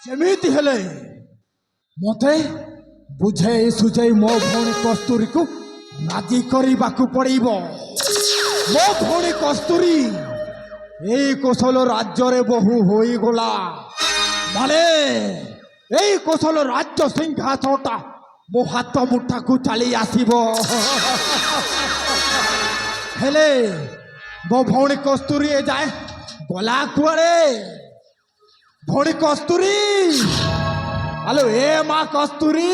ଯେମିତି ହେଲେ ମତେ ବୁଝେଇ ସୁଝେଇ ମୋ ଭଉଣୀ କସ୍ତୁରୀକୁ ରାଜି କରିବାକୁ ପଡ଼ିବ। ମୋ ଭଉଣୀ କସ୍ତୁରୀ ଏଇ କୋଶଲ ରାଜ୍ୟରେ ବୋହୂ ହୋଇଗଲା ମାନେ ଏଇ କୋଶଲ ରାଜ୍ୟ ସିଂହାସନଟା ମୋ ହାତ ମୁଠାକୁ ଚାଲି ଆସିବ। ହେଲେ ମୋ ଭଉଣୀ କସ୍ତୁରୀ ଏ ଯାଏ ଗଲା କୁଆଡ଼େ? ভৌণী কস্তুরী, হ্যালো এ মা কস্তুরী,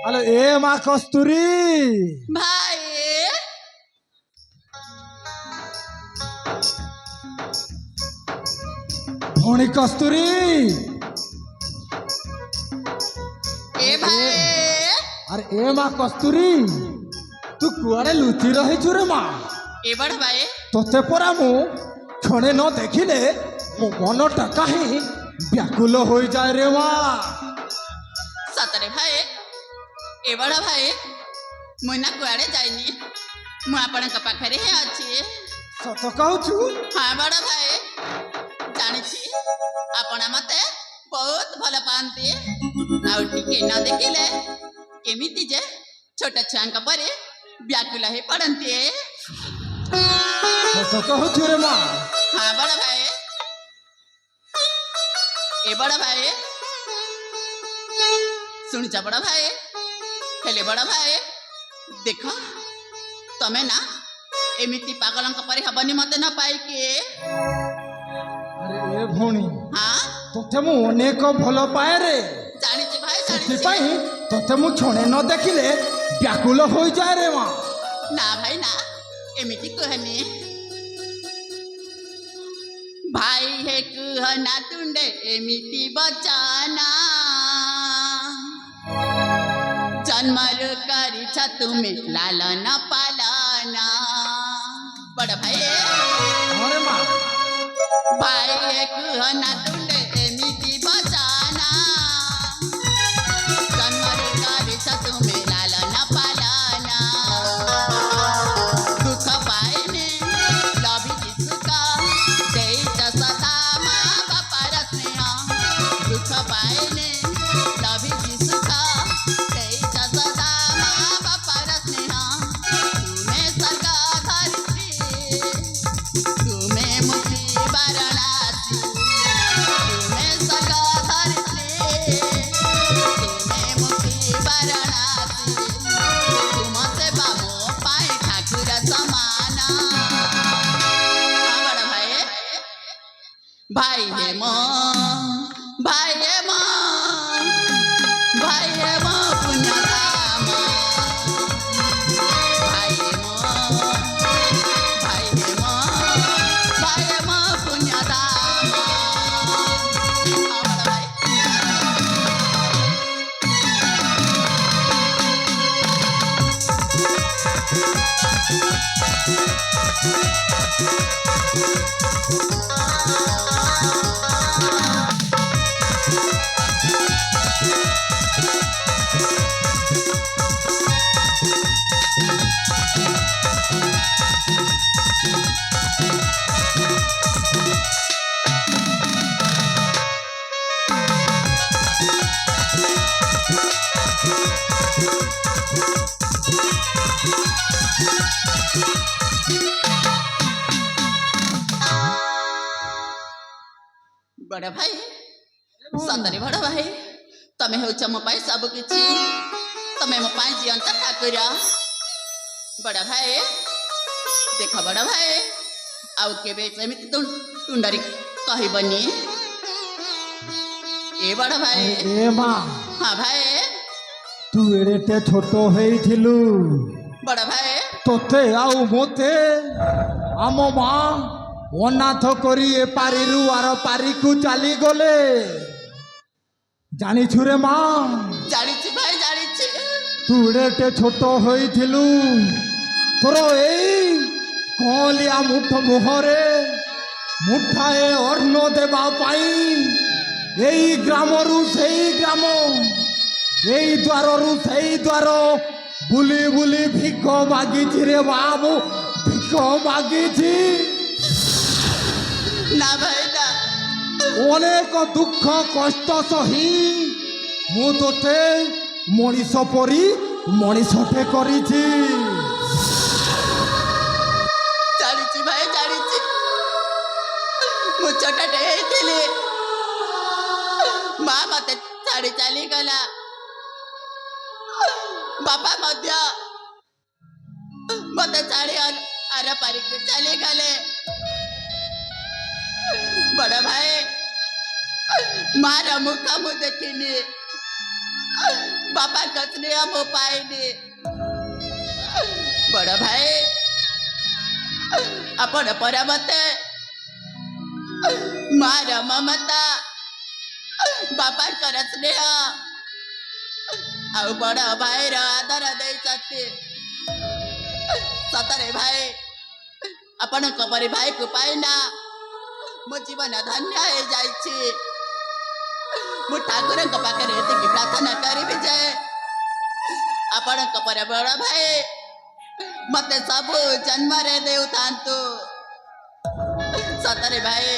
হ্যালো এ মা কস্তুরী, ভাই ভৌণী কস্তুরী, এ ভাই আরে এ মা কস্তুরী তু কুয়াড়ে লুচি রহিছু রে মা? এবার ভাই তোতে পরা মু ক্ষণে ন দেখিলে মো মনটা কাহি ব্যাকুল হয়ে যায় রে মা। সতরে ভাই এবার ভাই মুই না কুয়াড়ে যাইনি, মু আপনার পাখে হে অছি। সত কହୁଛୁ? হ্যাঁ বড় ভাই জানিছি আপন মতে বহুত ভাল পাতে, আউ টিকে ন দেখিলে কেমিতি যে ছোট ছুয়াঙ্ক পরে ব্যাকুল হয়ে পড়ন্তে। সত কହୁଛୁ রে মা? হ্যাঁ বড় ভাই এ বড় ভাই শুনিছ বড় ভাই, হেলে বড় ভাই দেখ তমে না এমিতি পাগলঙ্ক পরি হবনি মতে ন পাইকে। আরে এ ভৌণী হ্যাঁ তোতে মু অনেক ভাল পায়ে রে, জানিছি ভাই জানিছি। ସେଥିପାଇଁ তোতে মু ক্ষণে ন দেখিলে ব্যাকুল হয়ে যায় রে মা। না ভাই না এমিতি কুহনি ভাই হে কুহ না তুন্ডে এমিতি বচনা, জন্মরু করিছ তুমি লালন পালনা। বড় ভাই আরে মা ভাই হে কুহ না তুন্ডে এমিতি বচনা, জন্মরু করিছ তুমি লালন পালনা। দুঃখ পাইনে লভিছি সুখ ଦେଇଛ ସଦା ମା ବାପାର ସ୍ନେହ, ଦୁଃଖ ପାଇନେ ଲଭିଛି ସୁଖ ଦେଇଛ ସଦା ମା ବାପାର ସ୍ନେହ। ତୁମେ ସ୍ୱର୍ଗ ଧରିତ୍ରୀ, ତୁମେ ମୁକ୍ତି ବାରଣାସୀ, ତୁମେ ସ୍ୱର୍ଗ ଧରିତ୍ରୀ, ତୁମେ ମୁକ୍ତି ବାରଣାସୀ। ତୁମ ସେବା ମୋ ପାଇଁ ଠାକୁର ସମାନ। ବଡ଼ ଭାଇ ভাই হে মো, ভাই হে মো, ভাই হে মো পুণ্য ধাম। ভাই হে মো, ভাই হে মো, ভাই হে মো পুণ্য ধাম। বড় ভাই बड़ भाई सतरे बड़ भाई तमे होच मो पाई सब किछि तमे मो पाई जियंत ठाकुर बड़ भाई देख बड़ भाई आउ केबे सेमिति तुंडरी कहबनी ए बड़ भाई ए माँ हाँ भाई तू एड़े छोट होइथिलु बड़ भाई तोते आउ मोते आम माँ अनाथ करी ए पारिरु आर पारिकु चली गले जानिछु रे माँ जानिछि भाई जानिछि तू एड़े छोट होइथिलु तोर एई कलिया मुठ मुहरे मुठाए अन्न देवा पाई एई ग्रामरु सेई ग्राम एई द्वाररु सेई द्वार बुली बुली भिख मागिछि रे बाबू भिख मागिछि ना भाई ना अनेक दुख कष्ट सही मु तोते मनीष परी मनीषटे करिछि जानिछि भाई जानिछि मु छोटटे हेइथिली माँ मते छाड़ी चली गला बापा मध्य मते छाड़ी आर पारिक चली गले बड़ भाई मार मुख मु देखिनी बापा कसने मो पाइनी बड़ भाई आपण परमते मार ममता बापा कर स्नेह आउ बड़ भाई आदर दे सतरे भाई आपण परी भाई को पाइना मो जीवन धन्य हो जाइछि मु ठाकुर पाखे एतिकी प्रार्थना करी जे आपण पर बड़ भाई मते सब जन्म रे देउतांतु सतरे भाई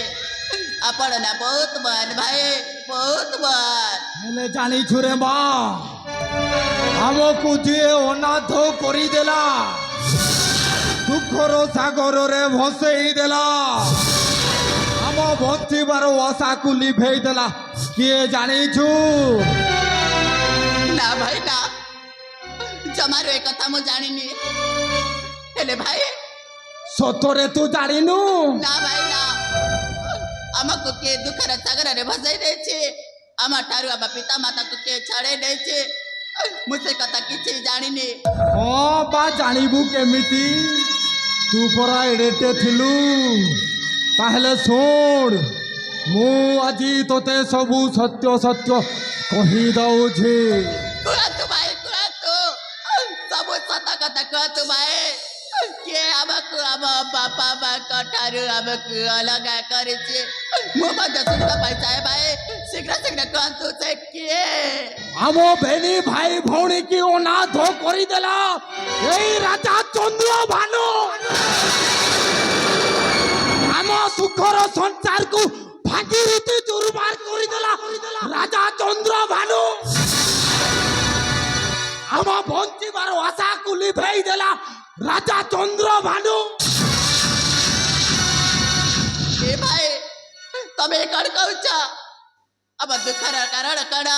आपण ना बहुत बन भाई बहुत बन हेले जानिछु रे माँ हमको जे अनाथ करी देला दुखर सागर रे भसई देला हम बंचिबार आशा को लिभेई देला किए जानिछु ना भाई ना जमारो एक कथा मु जानिनी हेले भाई सतरे तू जानिनु ना भाई ना हमको के दुखर सागर रे भसई देछि आमा ठारु आबा पिता माता को के छाड़े देछि मुझे कथा किछि जानिनी हाँ बा जानिबु केमिति तू परा एडेटे थिलु ताहले सुन मु आजी तोते सबु सत्य सत्य कहि दउछि कुआतु भाई कुआतु सब सता कथा कुआतु भाई के हमको हम बापा बा कठारु हमको अलग करिछि मु मत सुनता पैसा है भाई शीघ्र शीघ्र कुआतु से के आम बेनी भाई भौणी की अनाथ करी देला एई राजा चंद्र भानु आम सुखर संसार को भागीरथी दुर्बार करी देला राजा चंद्र भानु आम बंचिबार आशा को लिभेई देला राजा चंद्र भानु ए भाई तमे कण कहूछ अब दुखर कारण कण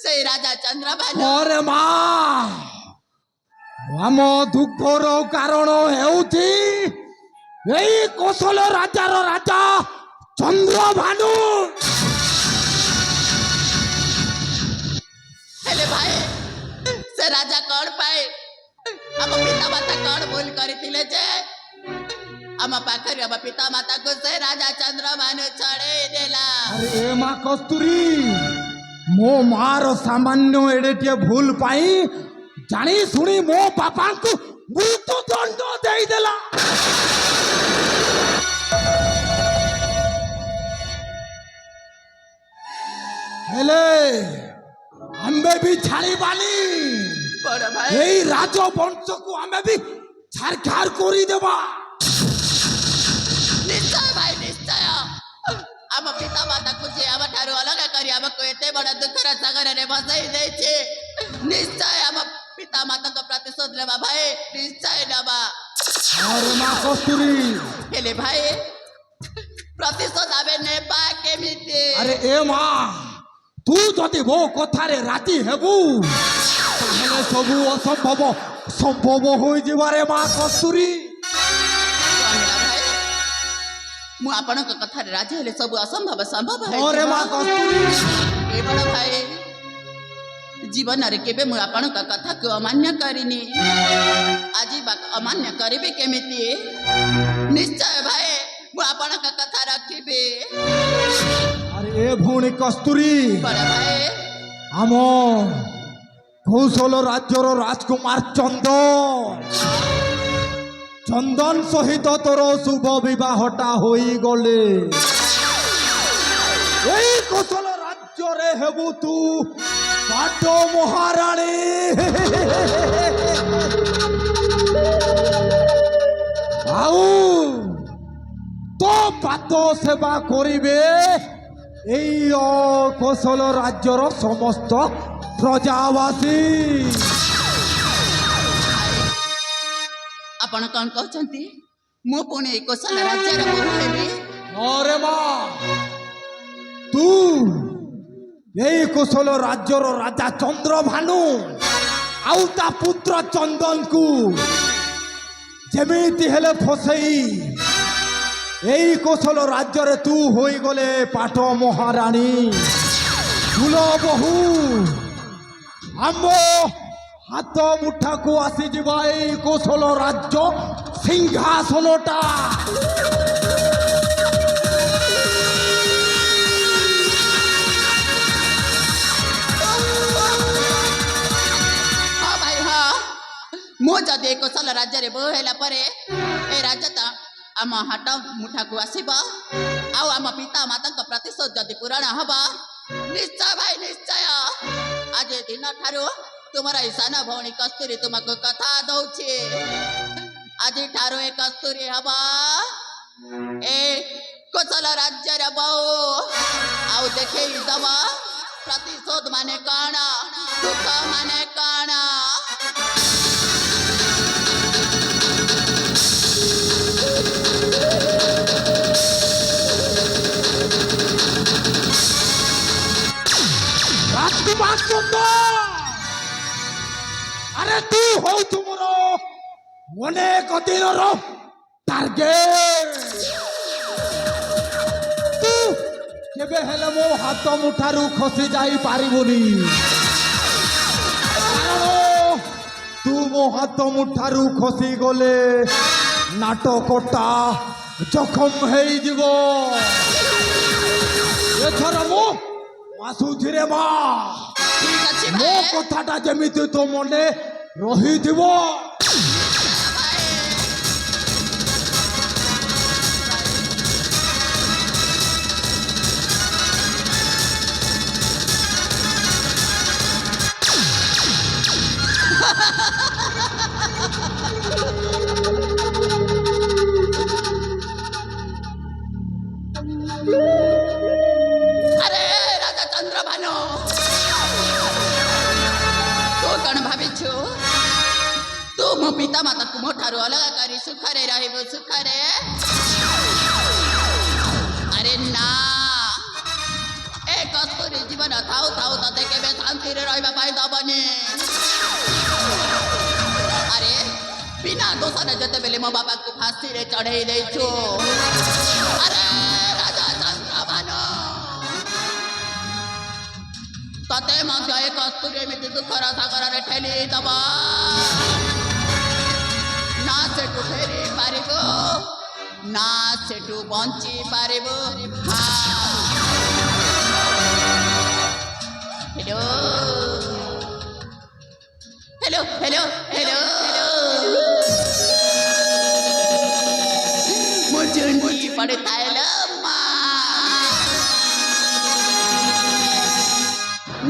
से राजा चंद्र भानु अरे माँ आम दुखर कारण हेउछि एई कौशल राजार राजा चंद्र भानु हेले भाई से राजा कौन पाए हम पिता माता कौन भूल करथिले जे हम पाखर हम पिता माता को से राजा चंद्र भानु छड़े देला अरे ए माँ कस्तूरी मो मार सामान्य एडेटिए भूल पाई जानी सुनी मो बापा को मृत्यु दंड दे देला हेले हमें भी छाड़ी बानी बड़ भाई यही राज वंश को हमें भी छारखार करी देवा निश्चय भाई निश्चय हम पिता माता को जे हम ठारू अलग करी हम को एते बड़ा दुखर सागर रे भसई दे छे निश्चय हम पिता माता को प्रतिशोध लेबा भाई निश्चय लेबा अरे माँ कस्तूरी हेले भाई प्रतिशोध आवे नेबा के मिटे আরে এ মা তু যদি ମୋ କଥାରେ ରାଜି ହେବୁ ତାହେଲେ ସବୁ ଅସମ୍ଭବ ସମ୍ଭବ ହୋଇଯିବାରେ ମା କସ୍ତୁରୀ। କଣ ହେଲା ଭାଇ? ମୁଁ ଆପଣଙ୍କ କଥାରେ ରାଜି ହେଲେ ସବୁ ଅସମ୍ଭବ ସମ୍ଭବ ରେ ମା କସ୍ତୁରୀ। ଏ ବଡ଼ ଭାଇ ଜୀବନରେ କେବେ ମୁଁ ଆପଣଙ୍କ କଥାକୁ ଅମାନ୍ୟ କରିନି, ଆଜି ବା ଅମାନ୍ୟ କରିବି କେମିତି? ନିଶ୍ଚୟ ଭାଇ ମୁଁ ଆପଣଙ୍କ କଥା ରଖିବି। ଆରେ ଏ ଭଉଣୀ କସ୍ତୁରୀ ବଡ଼ ଭାଇ ଆମ କୌଶଳ ରାଜ୍ୟର ରାଜକୁମାର ଚନ୍ଦନ ସହିତ ତୋର ଶୁଭ ବିବାହଟା ହୋଇଗଲେ ଏଇ କୌଶଳ ରାଜ୍ୟରେ ହେବୁ ତୁ ପାଟ ମହାରାଣୀ। ଆଉ ତୋ ପାତ ସେବା କରିବେ এই কৌশল রাজ্যর সমস্ত প্রজাবাসী। ଆପଣ କଣ କହୁଛନ୍ତି? ମୁଁ ପୁଣି ଏ କୌଶଳ ରାଜ୍ୟର ବୋହୂ ହେବି? রে মা তু এই কৌশল রাজ্যর রাজা চন্দ্রভানু আউ তা পুত্র চন্দনকু যেমিতি হেলে ফসেই এই কৌশল রাজ্যরে তু হয়ে গলে পাঠ মহারানী ফুল বহু আম হাত মুঠাকু আসিযা এই কৌশল রাজ্য সিংহাসনটা। ହଁ ଭାଇ ହଁ, ମୁଁ ଯଦି ଏ କୌଶଳ ରାଜ୍ୟରେ ବୋହୂ ହେଲା ପରେ ଏ ରାଜ୍ୟ ତ ଆମ ହାଟ ମୁଠାକୁ ଆସିବ, ଆଉ ଆମ ପିତା ମାତାଙ୍କ ପ୍ରତିଶୋଧ ଯଦି ପୂରଣ ହବ, ନିଶ୍ଚୟ ଭାଇ ନିଶ୍ଚୟ। ଆଜି ଦିନ ଠାରୁ ତୁମର ଏଇ ସାନ ଭଉଣୀ କସ୍ତୁରୀ ତୁମକୁ କଥା ଦଉଛି, ଆଜିଠାରୁ ଏ କସ୍ତୁରୀ ହବ ଏ କୌଶଳ ରାଜ୍ୟର ବୋହୂ। ଆଉ ଦେଖେଇ ଦବ ପ୍ରତିଶୋଧ ମାନେ କଣ, ଦୁଃଖ ମାନେ କଣ। রাজকুমার চন্দন আরে তুই হউছু মোর অনেক দিনর টার্গেট। তু কেবে হেলে মো হাত মুঠারু খসি যাই পারিবনি, কারণ তু মো হাত মুঠারু খসি গলে নাটকটা জখম হয়েযিব। এথর মো আসুছিরে মা, ঠিক আছে ମୋ ଭାଇ। କଥାଟା ଯେମିତି ତୋ ମନେ ରହିଥିବ। ଆରେ ରାଜା ଚନ୍ଦ୍ରଭାନୁ, ତୁ କଣ ଭାବିଛୁ ତୁ ମୋ ପିତା ମାତାକୁ ମୋ ଠାରୁ ଅଲଗା କରି ସୁଖରେ ରହିବୁ? ସୁଖରେ? ଆରେ ନା, ଏ କସ୍ତୁରୀ ଜୀବନ ଥାଉ ଥାଉ ତତେ କେବେ ଶାନ୍ତିରେ ରହିବା ପାଇଁ ଦବନି। ଆରେ ବିନା ଦୋଷରେ ଯେତେବେଳେ ମୋ ବାପାକୁ ଫାଶୀରେ ଚଢେଇ ଦେଇଛୁ, ଆରେ ରାଜା ଚନ୍ଦ୍ରଭାନୁ ତତେ ମଧ୍ୟ ଏ କସ୍ତୁରୀ ଏମିତି ଦୁଃଖର ସାଗରରେ ଠେଲି ଦବ, ନା ସେଠୁ ଫେରି ପାରିବୁ ନା ସେଠୁ ବଞ୍ଚି ପାରିବୁ। हेलो हेलो हेलो हेलो मुझे पड़ता है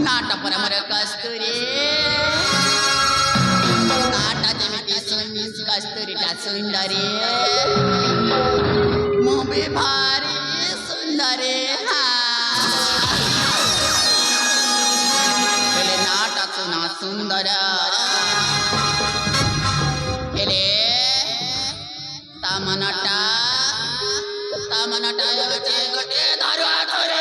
नाट पर मर कस्तूरी नाटा जमिति कस्तूरीटा सुंदरी मो भी भारी सुंदरी नाटा सुना सुंदर हेले तामनटा गोटे गोटे धरुआ धरे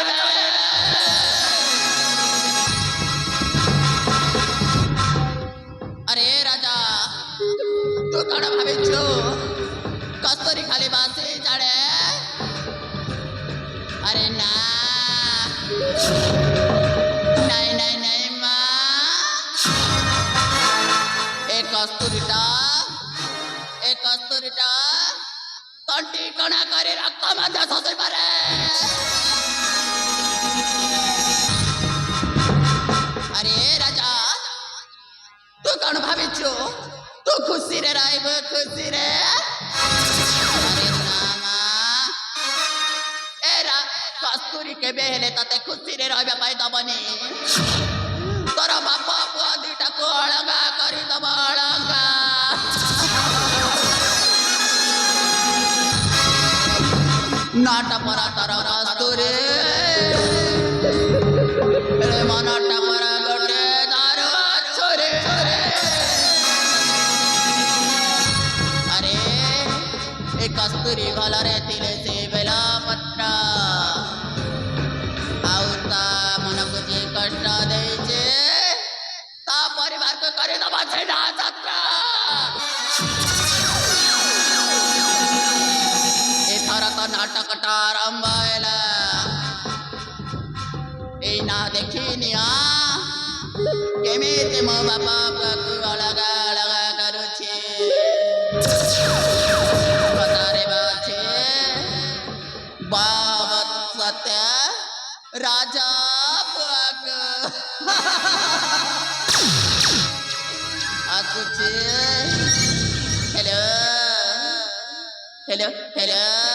নাই নাই নাই মা, এই কস্তুরিটা তন্টি কণা করে রক্ত মধ্যে শোষে পারে। আরে রাজা, তুই কଣ ভাবিଛୁ ତୁ ଖୁସିରେ ରହିବୁ? ଖୁସିରେ? ଆରେ ନା ମା, ଏରା କସ୍ତୁରୀ କେବେ ହେଲେ ତତେ ଖୁସିରେ ରହିବା ପାଇଁ ଦବନି। ତୋର ବାପ ପୁଅ ଦିଟାକୁ ଅଳଗା କରିଦବ, ଅଳଗା। ନାଟା ପରା ତୋର କସ୍ତୁରୀ, ମନଟା ପରା ଗୋଟେ ଦାରୁ ଛୁରୀ। ଆରେ ଏ କସ୍ତୁରୀ ଭଲରେ ଥିଲେ ସେ ବେଲ ପତ୍ର, ଆଉ ତା ମନକୁ ଯେ କଷ୍ଟ ଦେଇଛେ ତା ପରିବାରକୁ କରିଦବ ଛିଣ୍ଡା ଯାତ୍ରା। ଏଥର ତ ନାଟକଟା ଆରମ୍ଭ ହେଲା। ଏଇ ନା ଦେଖିନିଆ କେମିତି ମୋ ବାପା ପୁଅକୁ ଅଲଗା ଅଲଗା କରୁଛି। କଥାରେ ଅଛି ବାବତ ସତ୍ୟ ରାଜା ପୁଅକୁ ଆସୁଛି। Hello hello hello